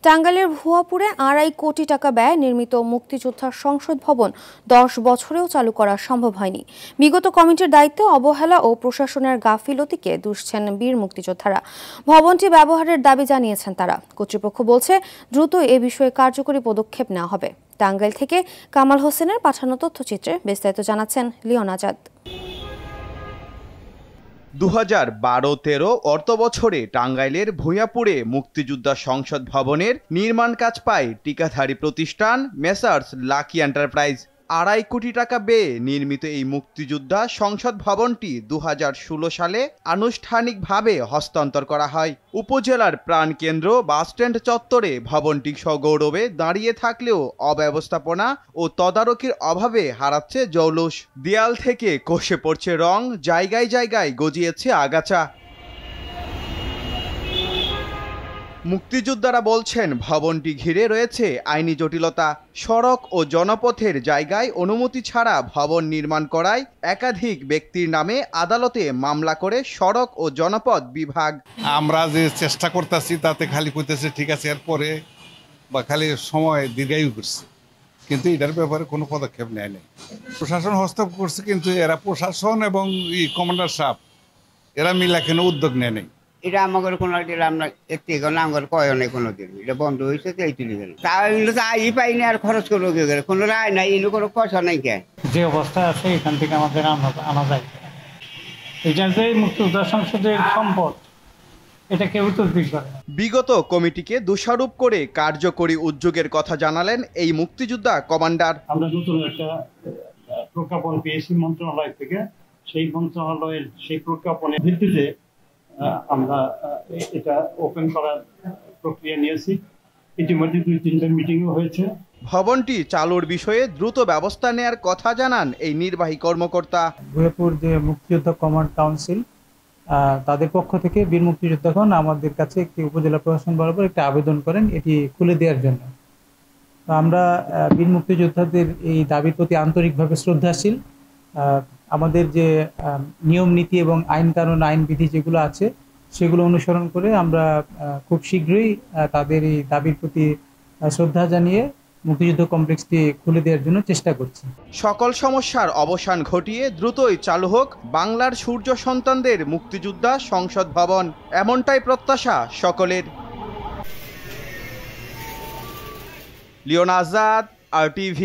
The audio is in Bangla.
টাঙ্গাইলের ভুয়াপুরে ২.৫ কোটি টাকা ব্যয়ে নির্মিত মুক্তিযোদ্ধা সংসদ ভবন ১০ বছরেও চালু করা সম্ভব হয়নি। বিগত কমিটির দায়িত্বে অবহেলা ও প্রশাসনের গাফিলতিকে দুষছেন বীর মুক্তিযোদ্ধারা। ভবনটি ব্যবহারের দাবি জানিয়েছেন তারা। কর্তৃপক্ষ বলছে দ্রুত এ বিষয়ে কার্যকরী পদক্ষেপ নেওয়া হবে। টাঙ্গাইল থেকে কামাল হোসেনের পাঠানো তথ্যচিত্রে বিস্তারিত জানাচ্ছেন লিওন আজাদ। ২০১২-১৩ অর্থবছরে টাঙ্গাইলের ভূঁইয়াপুরে মুক্তিযোদ্ধা সংসদ ভবনের নির্মাণ কাজ পায় ঠিকাধারী প্রতিষ্ঠান মেসার্স লাকি এন্টারপ্রাইজ। ২.৫ কোটি টাকা ব্যয়ে নির্মিত এই মুক্তিযোদ্ধা সংসদ ভবনটি ২০১৬ সালে আনুষ্ঠানিকভাবে হস্তান্তর করা হয়। উপজেলার প্রাণকেন্দ্র বাসস্ট্যান্ড চত্বরে ভবনটি সগৌরবে দাঁড়িয়ে থাকলেও অব্যবস্থাপনা ও তদারকির অভাবে হারাচ্ছে জৌলুস। দেয়াল থেকে খসে পড়ছে রং, জায়গায় জায়গায় গজিয়েছে আগাছা। মুক্তিযোদ্ধারা বলছেন ভবনটি ঘিরে রয়েছে আইনি জটিলতা। সড়ক ও জনপথের জায়গায় অনুমতি ছাড়া ভবন নির্মাণ করায় একাধিক ব্যক্তির নামে আদালতে মামলা করে সড়ক ও জনপথ বিভাগ। আমরা যে চেষ্টা করতেছি তাতে খালি কইতেছে ঠিক আছে, এরপরে বা খালি সময় দীর্ঘায়ু করছে, কিন্তু এটার ব্যাপারে কোনো পদক্ষেপ নেয় নাই। প্রশাসন হস্তক্ষেপ করছে, কিন্তু এরা প্রশাসন এবং কমান্ডার সাহেব এরা মিলা কেন উদ্যোগ নেয় নাই। এটা আমাদের কোনো আমরা একটি আমার কয় নাই কোনো দিন, এটা বন্ধ হয়েছে তো এই তুলে গেল। তাহলে তো আই পাইনি আর খরচ করে গেলে কোনো রায় নাই, এনে কোনো পয়সা নাই। কে যে অবস্থা আছে এখান থেকে আমাদের আনা যায়, এটা যে মুক্তিযোদ্ধা সংসদের সম্পদ, এটা কেউ তো দিক করে। বিগত কমিটিকে দোষারোপ করে কার্যকরী উদ্যোগের কথা জানালেন এই মুক্তিযোদ্ধা কমান্ডার। আমরা নতুন একটা প্রজ্ঞাপন পেয়েছি মন্ত্রণালয় থেকে, সেই মন্ত্রণালয়ের সেই প্রজ্ঞাপনের ভিত্তিতে আমরা এটা ওপেন করার প্রক্রিয়া নিয়েছি। ইতিমধ্যে ২-৩টা মিটিংও হয়েছে। ভবনটি চালুর বিষয়ে দ্রুত ব্যবস্থা নেয়ার কথা জানান এই নির্বাহী কর্মকর্তা। ভূঁইয়াপুর যে মুক্তিযোদ্ধা কমান্ড কাউন্সিল, তাদের পক্ষ থেকে বীর মুক্তিযোদ্ধাগণ আমাদের কাছে একটি উপজেলা প্রশাসন বরাবর একটা আবেদন করেন এটি খুলে দেওয়ার জন্য। আমরা বীর মুক্তিযোদ্ধাদের এই দাবির প্রতি আন্তরিকভাবে শ্রদ্ধাশীল। আমাদের যে নিয়ম নীতি এবং আইন কানুন আইন বিধি যেগুলো আছে সেগুলো অনুসরণ করে আমরা খুব শীঘ্রই তাদের এই দাবির প্রতি শ্রদ্ধা জানিয়ে মুক্তিযুদ্ধ কমপ্লেক্সটি খুলে দেওয়ার জন্য চেষ্টা করছি। সকল সমস্যার অবসান ঘটিয়ে দ্রুতই চালু হোক বাংলার সূর্য সন্তানদের মুক্তিযোদ্ধা সংসদ ভবন, এমনটাই প্রত্যাশা সকলের। Leon Azad, RTV।